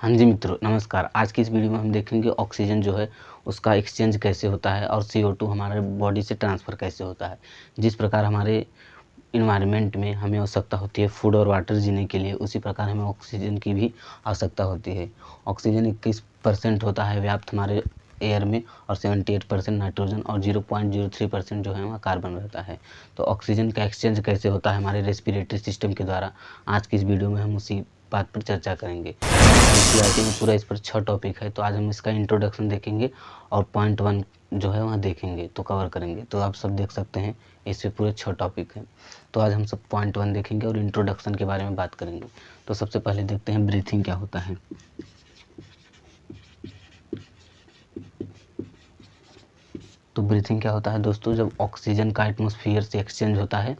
हाँ जी मित्रों, नमस्कार। आज की इस वीडियो में हम देखेंगे ऑक्सीजन जो है उसका एक्सचेंज कैसे होता है और CO2 हमारे बॉडी से ट्रांसफ़र कैसे होता है। जिस प्रकार हमारे एनवायरनमेंट में हमें आवश्यकता होती है फूड और वाटर जीने के लिए, उसी प्रकार हमें ऑक्सीजन की भी आवश्यकता होती है। ऑक्सीजन 21% होता है व्याप्त हमारे एयर में और 78% नाइट्रोजन और 0.03% जो है वह कार्बन रहता है। तो ऑक्सीजन का एक्सचेंज कैसे होता है हमारे रेस्पिरेटरी सिस्टम के द्वारा, आज की इस वीडियो में हम उसी बात पर चर्चा करेंगे। एनसीईआरटी में पूरा इस पर 6 टॉपिक है, तो आज हम इसका इंट्रोडक्शन देखेंगे और पॉइंट 1 जो है वहाँ देखेंगे तो कवर करेंगे। तो आप सब देख सकते हैं इस पे पूरे 6 टॉपिक हैं। तो आज हम सब पॉइंट 1 देखेंगे और इंट्रोडक्शन के बारे में बात करेंगे। तो सबसे पहले देखते हैं ब्रीथिंग क्या होता है। तो ब्रीथिंग क्या होता है दोस्तों, जब ऑक्सीजन का एटमॉस्फेयर से एक्सचेंज होता है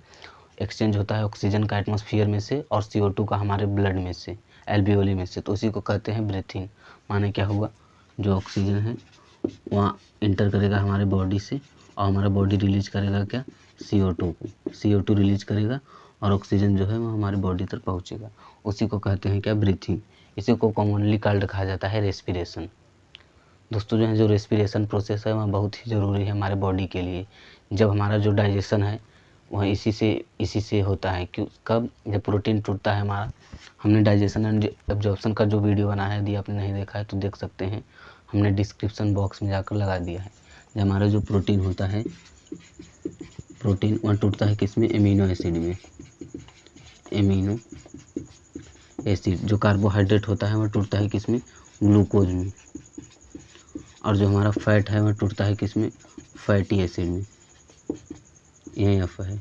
ऑक्सीजन का एटमॉस्फेयर में से और CO2 का हमारे ब्लड में से, एल्वियोली में से, तो उसी को कहते हैं ब्रीथिंग। माने क्या हुआ, जो ऑक्सीजन है वहाँ इंटर करेगा हमारे बॉडी से और हमारा बॉडी रिलीज करेगा क्या, CO2 को। CO2 रिलीज करेगा और ऑक्सीजन जो है वो हमारे बॉडी तक पहुँचेगा, उसी को कहते हैं क्या, ब्रीथिंग। इसी को कॉमनली कॉल्ड कहा जाता है रेस्पिरेशन। दोस्तों जो रेस्पिरेशन प्रोसेस है वह बहुत ही ज़रूरी है हमारे बॉडी के लिए। जब हमारा जो डाइजेशन है वह इसी से होता है। क्यों, कब, जब प्रोटीन टूटता है हमारा। हमने डाइजेशन एंड एब्जॉर्प्शन का जो वीडियो बनाया है, यदि आपने नहीं देखा है तो देख सकते हैं, हमने डिस्क्रिप्शन बॉक्स में जाकर लगा दिया है। जब हमारा जो प्रोटीन होता है, प्रोटीन वह टूटता है किस में, एमिनो एसिड में। एमिनो एसिड जो कार्बोहाइड्रेट होता है वह टूटता है किस में, ग्लूकोज में। और जो हमारा फैट है वह टूटता है किस में, फैटी एसिड में। यही F है,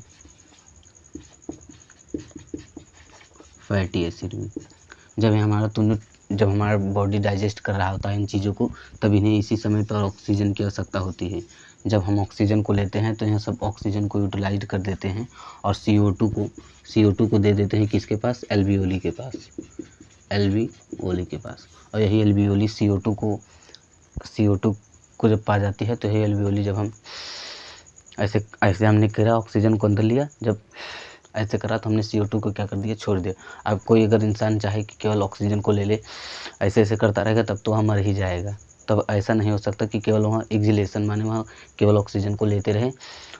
फैटी एसिड में। जब हमारा बॉडी डाइजेस्ट कर रहा होता है इन चीज़ों को, तब इन्हें इसी समय पर ऑक्सीजन की आवश्यकता होती है। जब हम ऑक्सीजन को लेते हैं तो यह सब ऑक्सीजन को यूटिलाइज कर देते हैं और CO2 को दे देते हैं किसके पास, एल्वियोली के पास। एल्वियोली के पास। और यही एल्वियोली CO2 को जब पा जाती है, तो यही एल्वियोली जब हम ऐसे हमने करा, ऑक्सीजन को अंदर लिया, जब ऐसे करा तो हमने CO2 को क्या कर दिया, छोड़ दिया। अब कोई अगर इंसान चाहे कि केवल ऑक्सीजन को ले ले, ऐसे करता रहेगा, तब तो वहाँ मर ही जाएगा। तब ऐसा नहीं हो सकता कि केवल वहाँ एक्सहेलेशन, माने वहाँ केवल ऑक्सीजन को लेते रहे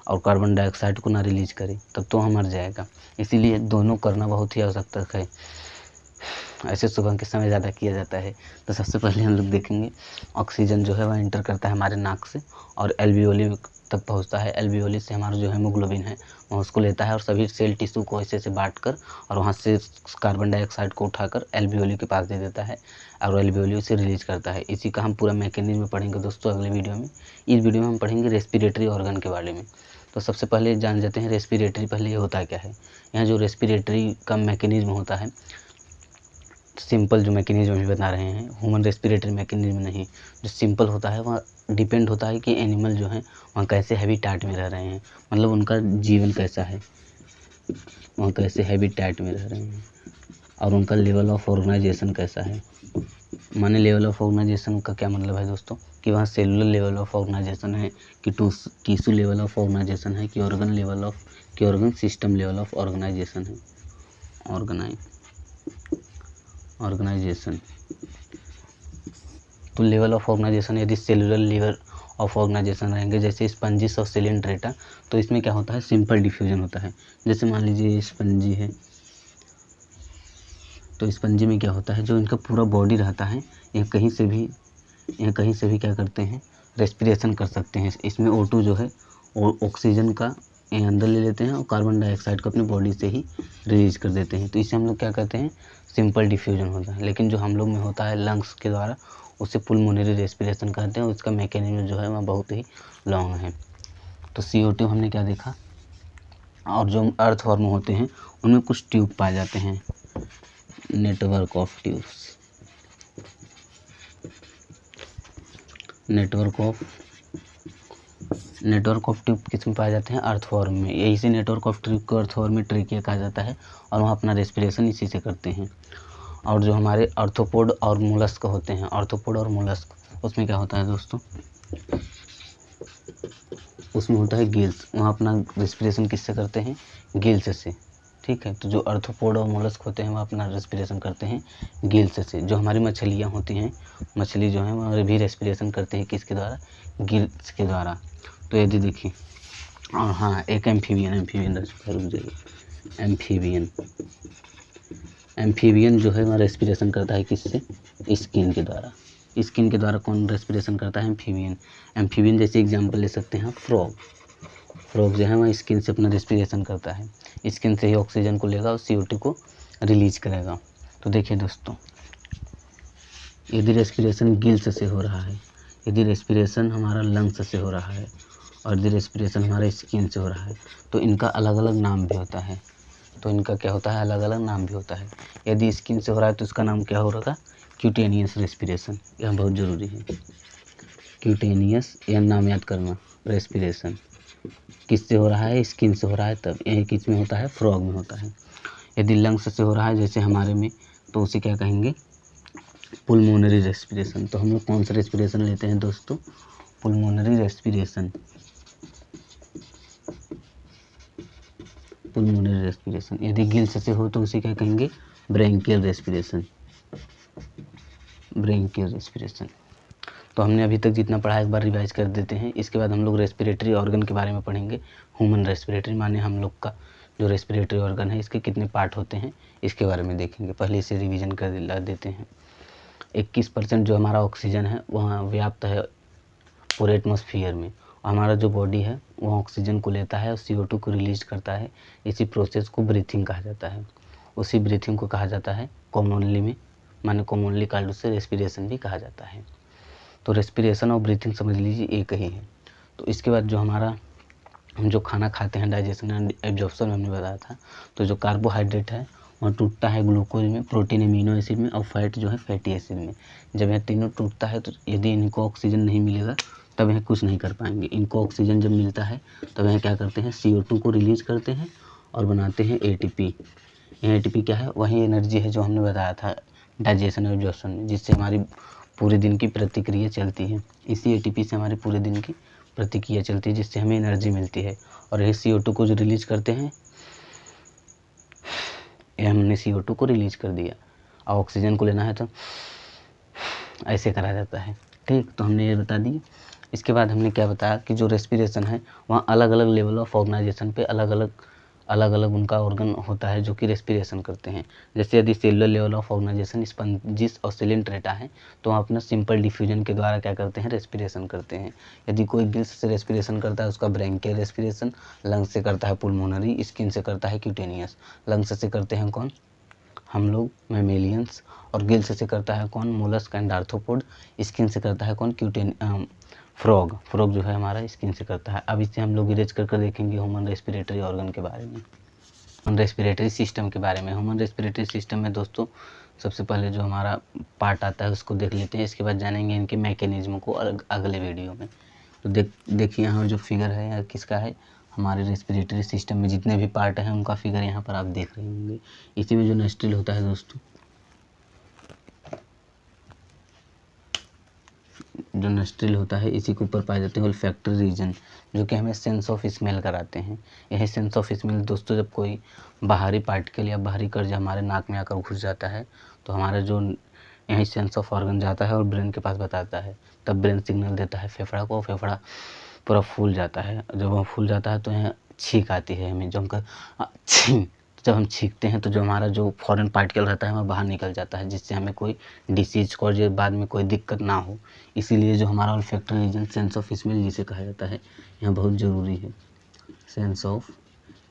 और कार्बन डाइऑक्साइड को ना रिलीज करे, तब तो वहाँ मर जाएगा। इसीलिए दोनों करना बहुत ही आवश्यक है। ऐसे सुबह के समय ज़्यादा किया जाता है। तो सबसे पहले हम लोग देखेंगे, ऑक्सीजन जो है वह इंटर करता है हमारे नाक से और एल्वियोली तक पहुंचता है। एल्वियोली से हमारा जो हेमोग्लोबिन है वह उसको लेता है और सभी सेल टिश्यू को ऐसे बांट कर और वहाँ से कार्बन डाइऑक्साइड को उठाकर एल्वियोली के पास दे देता है और एल्वियोली उसे रिलीज करता है। इसी का हम पूरा मैकेनिज्म पढ़ेंगे दोस्तों अगले वीडियो में। इस वीडियो में हम पढ़ेंगे रेस्पिरेटरी ऑर्गन के बारे में। तो सबसे पहले जान जाते हैं रेस्पिरेटरी, पहले ये होता क्या है। यहाँ जो रेस्पिरेटरी का मैकेनिज्म होता है, सिंपल जो मैकेनिज्म भी बता रहे हैं, ह्यूमन रेस्पिरेटरी मैकेनिज्म नहीं, जो सिंपल होता है वह डिपेंड होता है कि एनिमल जो है वहाँ कैसे हैबिटेट में रह रहे हैं, मतलब उनका जीवन कैसा है, वहाँ कैसे हैबिटेट में रह रहे हैं और उनका लेवल ऑफ ऑर्गेनाइजेशन कैसा है। माने लेवल ऑफ ऑर्गेनाइजेशन का क्या मतलब है दोस्तों, कि वहाँ सेलुलर लेवल ऑफ ऑर्गेनाइजेशन है, कि टिश्यू लेवल ऑफ ऑर्गेनाइजेशन है, कि organ system level of organisation है। ऑर्गेनाइजेशन तो लेवल ऑफ ऑर्गेनाइजेशन, यदि सेलुलर लेवल ऑफ ऑर्गेनाइजेशन रहेंगे, जैसे स्पंजिस और सिलिंड्रेटा, तो इसमें क्या होता है, सिंपल डिफ्यूजन होता है। जैसे मान लीजिए स्पंजी है, तो स्पंजी में क्या होता है, जो इनका पूरा बॉडी रहता है, यह कहीं से भी क्या करते हैं, रेस्पिरेशन कर सकते हैं। इसमें O2 जो है ऑक्सीजन का अंदर ले लेते हैं और कार्बन डाइऑक्साइड को अपनी बॉडी से ही रिलीज कर देते हैं। तो इसे हम लोग क्या कहते हैं, सिंपल डिफ्यूजन होता है। लेकिन जो हम लोग में होता है लंग्स के द्वारा, उसे पुल्मोनरी रेस्पिरेशन कहते हैं और इसका मैकेनिज्म जो है वह बहुत ही लॉन्ग है। तो CO2 हमने क्या देखा, और जो अर्थ फॉर्म होते हैं उनमें कुछ ट्यूब पाए जाते हैं, नेटवर्क ऑफ ट्यूब किस में पाए जाते हैं, अर्थ फॉर्म में। यही से नेटवर्क ऑफ ट्यूब को अर्थ फॉर्म में ट्रेकिया कहा जाता है और वहाँ अपना रेस्पिरेशन इसी से करते हैं। और जो हमारे आर्थ्रोपोड और मोलस्क होते हैं, आर्थ्रोपोड और मोलस्क, उसमें क्या होता है दोस्तों, उसमें होता है गिल्स। वहाँ अपना रेस्पिरेशन किससे करते हैं, गिल्स से। ठीक है। तो जो आर्थ्रोपोड और मोलस्क होते हैं वो अपना रेस्पिरेशन करते हैं गिल्स से। जो हमारी मछलियाँ होती हैं, मछली जो है वो भी रेस्पिरेशन करते हैं किसके द्वारा, गिल्स के द्वारा। तो यदि देखिए, और हाँ एक एम्फीबियन रुक जाइए, एम्फीबियन जो है वह रेस्पिरेशन करता है किससे, स्किन के द्वारा। स्किन के द्वारा कौन रेस्पिरेशन करता है, एम्फीबियन जैसे एग्जांपल ले सकते हैं फ्रॉग जो है वह स्किन से अपना रेस्पिरेशन करता है, स्किन से ही ऑक्सीजन को लेगा और CO2 को रिलीज करेगा। तो देखिए दोस्तों, यदि रेस्पिरेशन गिल्स से हो रहा है, यदि रेस्पिरेशन हमारा लंग्स से हो रहा है, और यदि रेस्पिरेशन हमारे स्किन से हो रहा है, तो इनका अलग अलग नाम भी होता है। तो इनका क्या होता है, अलग अलग नाम भी होता है। यदि स्किन से हो रहा है तो इसका नाम क्या होगा, क्यूटेनियस रेस्पिरेशन। यह बहुत ज़रूरी है, क्यूटेनियस, यह नाम याद करना। रेस्पिरेशन किससे हो रहा है, स्किन से हो रहा है, तब यह किस में होता है, फ्रॉग में होता है। यदि लंग्स से हो रहा है जैसे हमारे में, तो उसे क्या कहेंगे, पुल्मोनरी रेस्पिरेशन। तो हम लोग कौन सा रेस्पिरेशन लेते हैं दोस्तों, पुल्मोनरी रेस्पिरेशन। पुल्मोनरी रेस्पिरेशन। यदि गिल्स से हो तो उसे क्या कहेंगे, ब्रेंकियल रेस्पिरेशन। Branchial respiration. तो हमने अभी तक जितना पढ़ा एक बार रिवाइज कर देते हैं। इसके बाद हम लोग रेस्पिरेटरी ऑर्गन के बारे में पढ़ेंगे। ह्यूमन रेस्पिरेटरी माने हम लोग का जो रेस्पिरेटरी ऑर्गन है, इसके कितने पार्ट होते हैं इसके बारे में देखेंगे। पहले इसे रिवीजन कर देते हैं। 21% जो हमारा ऑक्सीजन है वह व्याप्त है पूरे एटमॉस्फेयर में। हमारा जो बॉडी है वह ऑक्सीजन को लेता है और CO2 को रिलीज करता है। इसी प्रोसेस को ब्रीथिंग कहा जाता है। उसी ब्रीथिंग को कहा जाता है कॉमनली कॉल्ड उसे रेस्पिरेशन भी कहा जाता है। तो रेस्पिरेशन और ब्रीथिंग समझ लीजिए एक ही है। तो इसके बाद जो हमारा हम जो खाना खाते हैं, डाइजेशन एंड एब्जॉर्प्शन में हमने बताया था। तो जो कार्बोहाइड्रेट है वह टूटता है ग्लूकोज में, प्रोटीन अमीनो एसिड में, और फैट जो है फैटी एसिड में। जब यह तीनों टूटता है तो यदि इनको ऑक्सीजन नहीं मिलेगा तब यह कुछ नहीं कर पाएंगे। इनको ऑक्सीजन जब मिलता है तब यह क्या करते हैं, CO2 को रिलीज करते हैं और बनाते हैं ATP। यह ATP क्या है, वही एनर्जी है जो हमने बताया था डाइजेशन और एब्जॉर्प्शन में, जिससे हमारी पूरे दिन की प्रतिक्रिया चलती है। इसी ATP से हमारी पूरे दिन की प्रतिक्रिया चलती है, जिससे हमें एनर्जी मिलती है। और यही CO2 को जो रिलीज करते हैं, ये हमने CO2 को रिलीज कर दिया। और ऑक्सीजन को लेना है तो ऐसे करा जाता है। ठीक, तो हमने ये बता दिया। इसके बाद हमने क्या बताया कि जो रेस्पिरेशन है वहाँ अलग अलग लेवल ऑफ ऑर्गेनाइजेशन पे अलग अलग उनका ऑर्गन होता है जो कि रेस्पिरेशन करते हैं। जैसे यदि cellular level of organisation sponges और सिलेंट्रेटा है तो वहाँ अपना सिंपल डिफ्यूजन के द्वारा क्या करते हैं, रेस्पिरेशन करते हैं। यदि कोई गिल्स से रेस्पिरेशन करता है उसका ब्रेंकियल रेस्पिरेशन, लंग्स से करता है पुल्मोनरी, स्किन से करता है क्यूटेनियस। लंग्स से करते हैं कौन, हम लोग मैमेलियंस, और गिल्स से करता है कौन, मोलस्क एंड आर्थ्रोपोड। स्किन से करता है कौन, फ्रॉग जो है हमारा स्किन से करता है। अब इससे हम लोग इरेज कर देखेंगे ह्यूमन रेस्पिरेटरी ऑर्गन के बारे में, ह्यूमन रेस्पिरेटरी सिस्टम के बारे में। ह्यूमन रेस्पिरेटरी सिस्टम में दोस्तों सबसे पहले जो हमारा पार्ट आता है उसको देख लेते हैं। इसके बाद जानेंगे इनके मैकेनिज्म को अगले वीडियो में। तो देखिए यहाँ जो फिगर है यह किसका है, हमारे रेस्पिरेटरी सिस्टम में जितने भी पार्ट हैं उनका फिगर यहाँ पर आप देख रहे होंगे। इसी में जो नोस्ट्रिल होता है दोस्तों, जो नोस्ट्रिल होता है इसी के ऊपर पाए जाते हैं ओल्फैक्टरी रीजन, जो कि हमें सेंस ऑफ स्मेल कराते हैं। यही सेंस ऑफ स्मेल दोस्तों, जब कोई बाहरी पार्टिकल या बाहरी कण हमारे नाक में आकर घुस जाता है तो हमारा जो यही सेंस ऑफ ऑर्गन जाता है और ब्रेन के पास बताता है। तब ब्रेन सिग्नल देता है फेफड़ा को, फेफड़ा पूरा फूल जाता है। जब वह फूल जाता है तो यहाँ छींक आती है हमें, जो हम छींक, जब हम छींकते हैं तो जो हमारा जो फॉरेन पार्टिकल रहता है वह बाहर निकल जाता है, जिससे हमें कोई डिसीज को जो बाद में कोई दिक्कत ना हो। इसीलिए जो हमारा olfactory region sense of smell जिसे कहा जाता है यहाँ बहुत ज़रूरी है। सेंस ऑफ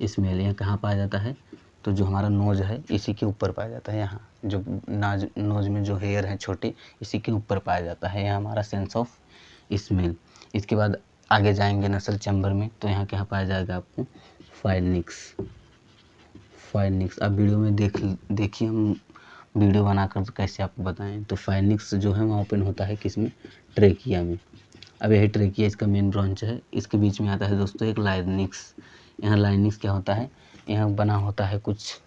स्मेल यहाँ कहाँ पाया जाता है, तो जो हमारा नोज है इसी के ऊपर पाया जाता है। यहाँ जो नोज में जो हेयर है छोटे, इसी के ऊपर पाया जाता है, यह हमारा सेंस ऑफ स्मेल। इसके बाद आगे जाएंगे नसल चैम्बर में, तो यहाँ क्या पाया जाएगा आपको, फाइनिक्स। अब वीडियो में देखिए हम वीडियो बनाकर कैसे आपको बताएं। तो फाइनिक्स जो है वहाँ ओपन होता है किसमें, ट्रेकिया में। अब यही ट्रेकिया इसका मेन ब्रांच है। इसके बीच में आता है दोस्तों एक लाइनिक्स। यहाँ लाइनिक्स क्या होता है, यहाँ बना होता है कुछ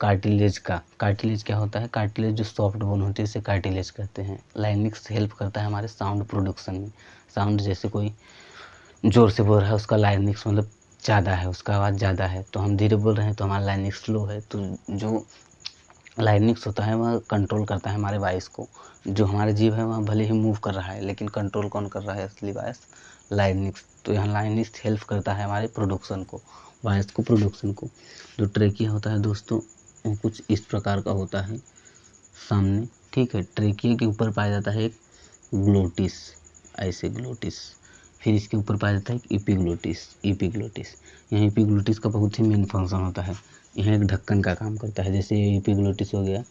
कार्टिलेज का। कार्टिलेज क्या होता है, कार्टिलेज जो सॉफ्ट बोन होती है उसे कार्टिलेज कहते हैं। लाइनिक्स हेल्प करता है हमारे साउंड प्रोडक्शन में। साउंड जैसे कोई जोर से बोल रहा है उसका लाइनिक्स मतलब ज़्यादा है, उसका आवाज़ ज़्यादा है, तो हम धीरे बोल रहे हैं तो हमारा लाइनेक्स स्लो है। तो जो लाइनेक्स होता है वह कंट्रोल करता है हमारे वॉइस को। जो हमारा जीभ है वह भले ही मूव कर रहा है, लेकिन कंट्रोल कौन कर रहा है असली वॉइस? लाइनेक्स। तो यहाँ लाइनेक्स हेल्प करता है हमारे प्रोडक्शन को, वॉइस को, प्रोडक्शन को। जो ट्रेकिया होता है दोस्तों, वो कुछ इस प्रकार का होता है सामने, ठीक है। ट्रेकिया के ऊपर पाया जाता है एक ग्लोटिस, ऐसे ग्लोटिस। फिर इसके ऊपर पाया जाता है एक एपिग्लोटिस, एपिग्लोटिस। यहाँ एपिग्लोटिस का बहुत ही मेन फंक्शन होता है, यहाँ एक ढक्कन का काम करता है। जैसे ये एपिग्लोटिस हो गया,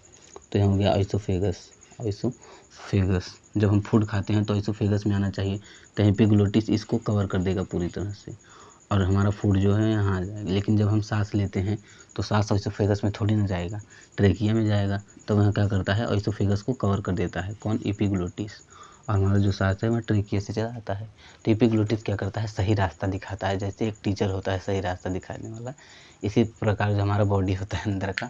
तो यहाँ हो गया आइसोफेगस, आइसोफेगस। जब हम फूड खाते हैं तो आइसोफेगस में आना चाहिए, तो एपिग्लोटिस इसको कवर कर देगा पूरी तरह से, और हमारा फूड जो है यहाँ आ जाएगा। लेकिन जब हम सांस लेते हैं तो सांस आइसोफेगस में थोड़ी ना जाएगा, ट्रेकिया में जाएगा। तो वह क्या करता है, आइसोफेगस को कवर कर देता है, कौन? एपिग्लोटिस। और हमारा जो सांस है वह ट्रेकिया से चला आता है। तो एपिग्लोटिस क्या करता है, सही रास्ता दिखाता है। जैसे एक टीचर होता है सही रास्ता दिखाने वाला, इसी प्रकार जो हमारा बॉडी होता है अंदर का,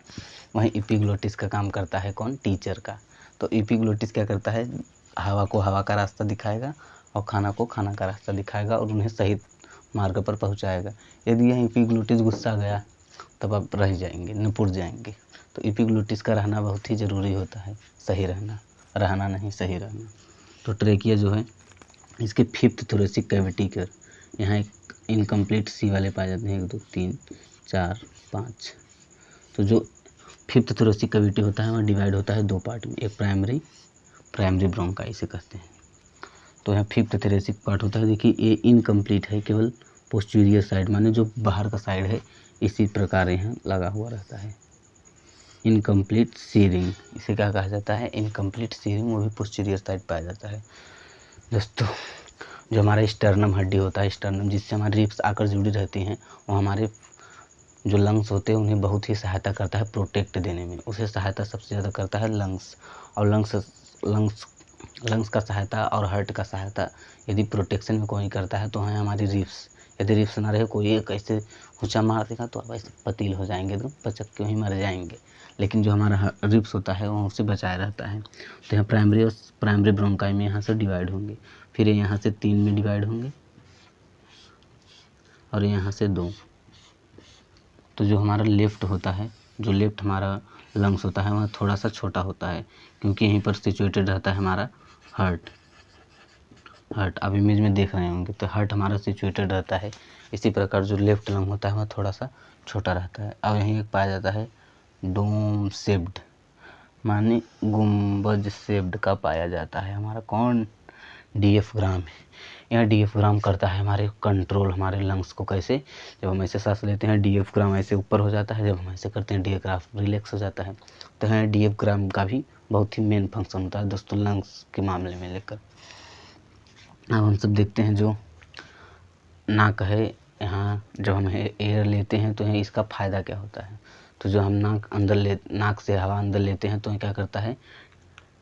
वहीं एपिग्लोटिस का काम करता है, कौन? टीचर का। तो एपिग्लोटिस क्या करता है, हवा को हवा का रास्ता दिखाएगा और खाना को खाना का रास्ता दिखाएगा और उन्हें सही मार्ग पर पहुंचाएगा। यदि यह एपिग्लोटिस गुस्सा गया तब आप रह जाएंगे, निपुट जाएंगे। तो एपिग्लोटिस का रहना बहुत ही ज़रूरी होता है, सही रहना, रहना नहीं, सही रहना। तो ट्रेकिया जो है, इसके फिफ्थ थोरेसिक कैविटी कर, यहाँ एक इनकम्प्लीट सी वाले पाए जाते हैं, 1 2 3 4 5। तो जो फिफ्थ थोरेसिक कैविटी होता है वह डिवाइड होता है 2 पार्ट में, एक प्राइमरी ब्रोंकाई इसे कहते हैं। तो यहाँ फिफ्थ थोरेसिक पार्ट होता है। देखिए ये इनकम्प्लीट है, केवल पोस्टीरियर साइड, माने जो बाहर का साइड है इसी प्रकार यहाँ लगा हुआ रहता है। इनकम्प्लीट सीरिंग, इसे क्या कहा जाता है? इनकम्प्लीट सीरिंग, वो भी पोस्टीरियर साइड पाया जाता है। दोस्तों, जो हमारा स्टर्नम हड्डी होता है, स्टर्नम, जिससे हमारी रिब्स आकर जुड़ी रहती हैं, वो हमारे जो लंग्स होते हैं उन्हें बहुत ही सहायता करता है प्रोटेक्ट देने में। उसे सहायता सबसे ज़्यादा करता है लंग्स। और लंग्स का सहायता और हार्ट का सहायता यदि प्रोटेक्शन में कोई करता है तो है हमारी रिब्स। यदि रिब्स ना रहे, कोई एक ऐसे ऊँचा मार देगा तो आप ऐसे पतील हो जाएंगे, एकदम पचक के वहीं मर जाएंगे। लेकिन जो हमारा रिब्स होता है वो उससे बचाए रहता है। तो यहाँ प्राइमरी ब्रोंकाई में यहाँ से डिवाइड होंगे, फिर यहाँ से 3 में डिवाइड होंगे और यहाँ से 2। तो जो हमारा लेफ्ट होता है, जो लेफ्ट हमारा लंग्स होता है वह थोड़ा सा छोटा होता है, क्योंकि यहीं पर सिचुएटेड रहता है हमारा हार्ट। आप इमेज में देख रहे होंगे, तो हार्ट हमारा सिचुएटेड रहता है। इसी प्रकार जो लेफ्ट लंग होता है वह थोड़ा सा छोटा रहता है। अब यहीं एक पाया जाता है डोम शेप्ड, माने गुंबज शेप्ड का पाया जाता है हमारा, कौन? डिएफ्राम है। यह डिएफ्राम करता है हमारे कंट्रोल, हमारे लंग्स को। कैसे? जब हम ऐसे सांस लेते हैं डिएफ्राम ऐसे ऊपर हो जाता है, जब हम ऐसे करते हैं डिएफ्राम रिलैक्स हो जाता है। तो यहाँ डिएफ्राम का भी बहुत ही मेन फंक्शन होता है दोस्तों, लंग्स के मामले में लेकर। अब हम सब देखते हैं जो नाक है, यहाँ जब हम एयर लेते हैं तो यहाँ इसका फ़ायदा क्या होता है। तो जो हम नाक से हवा अंदर लेते हैं तो ये क्या करता है,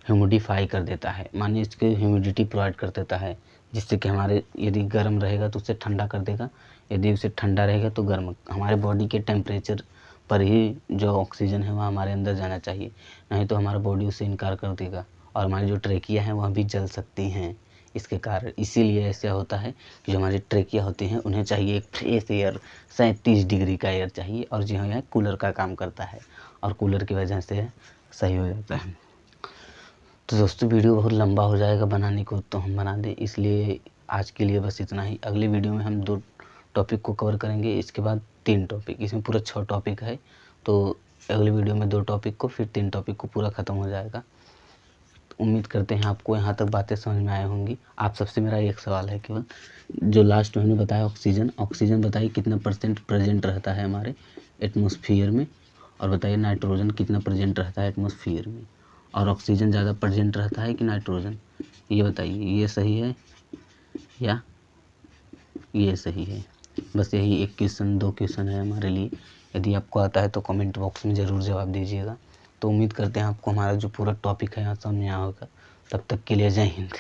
ह्यूमिडिफाई कर देता है, माने इसके ह्यूमिडिटी प्रोवाइड कर देता है, जिससे कि हमारे यदि गर्म रहेगा तो उसे ठंडा कर देगा, यदि उसे ठंडा रहेगा तो गर्म। हमारे बॉडी के टेम्परेचर पर ही जो ऑक्सीजन है वह हमारे अंदर जाना चाहिए, नहीं तो हमारा बॉडी उससे इनकार कर देगा और हमारी जो ट्रेकिया हैं वह भी जल सकती हैं इसके कारण। इसीलिए ऐसा होता है कि जो हमारी ट्रेकिया होती हैं उन्हें चाहिए एक फ्रेश एयर, 37 डिग्री का एयर चाहिए, और जो है कूलर का काम करता है, और कूलर की वजह से सही हो जाता है। तो दोस्तों वीडियो बहुत लंबा हो जाएगा बनाने को, तो हम बना दें, इसलिए आज के लिए बस इतना ही। अगली वीडियो में हम 2 टॉपिक को कवर करेंगे, इसके बाद 3 टॉपिक, इसमें पूरा 6 टॉपिक है। तो अगली वीडियो में 2 टॉपिक को, फिर 3 टॉपिक को पूरा ख़त्म हो जाएगा। तो उम्मीद करते हैं आपको यहाँ तक बातें समझ में आई होंगी। आप सबसे मेरा एक सवाल है केवल, जो लास्ट मैंने बताया ऑक्सीजन बताइए कितना % प्रेजेंट रहता है हमारे एटमॉस्फेयर में, और बताइए नाइट्रोजन कितना प्रेजेंट रहता है एटमॉस्फेयर में, और ऑक्सीजन ज़्यादा प्रेजेंट रहता है कि नाइट्रोजन, ये बताइए, ये सही है या ये सही है। बस यही 1 क्वेश्चन 2 क्वेश्चन है हमारे लिए। यदि आपको आता है तो कमेंट बॉक्स में ज़रूर जवाब दीजिएगा। तो उम्मीद करते हैं आपको हमारा जो पूरा टॉपिक है यहाँ समझ में आया होगा। तब तक के लिए जय हिंद।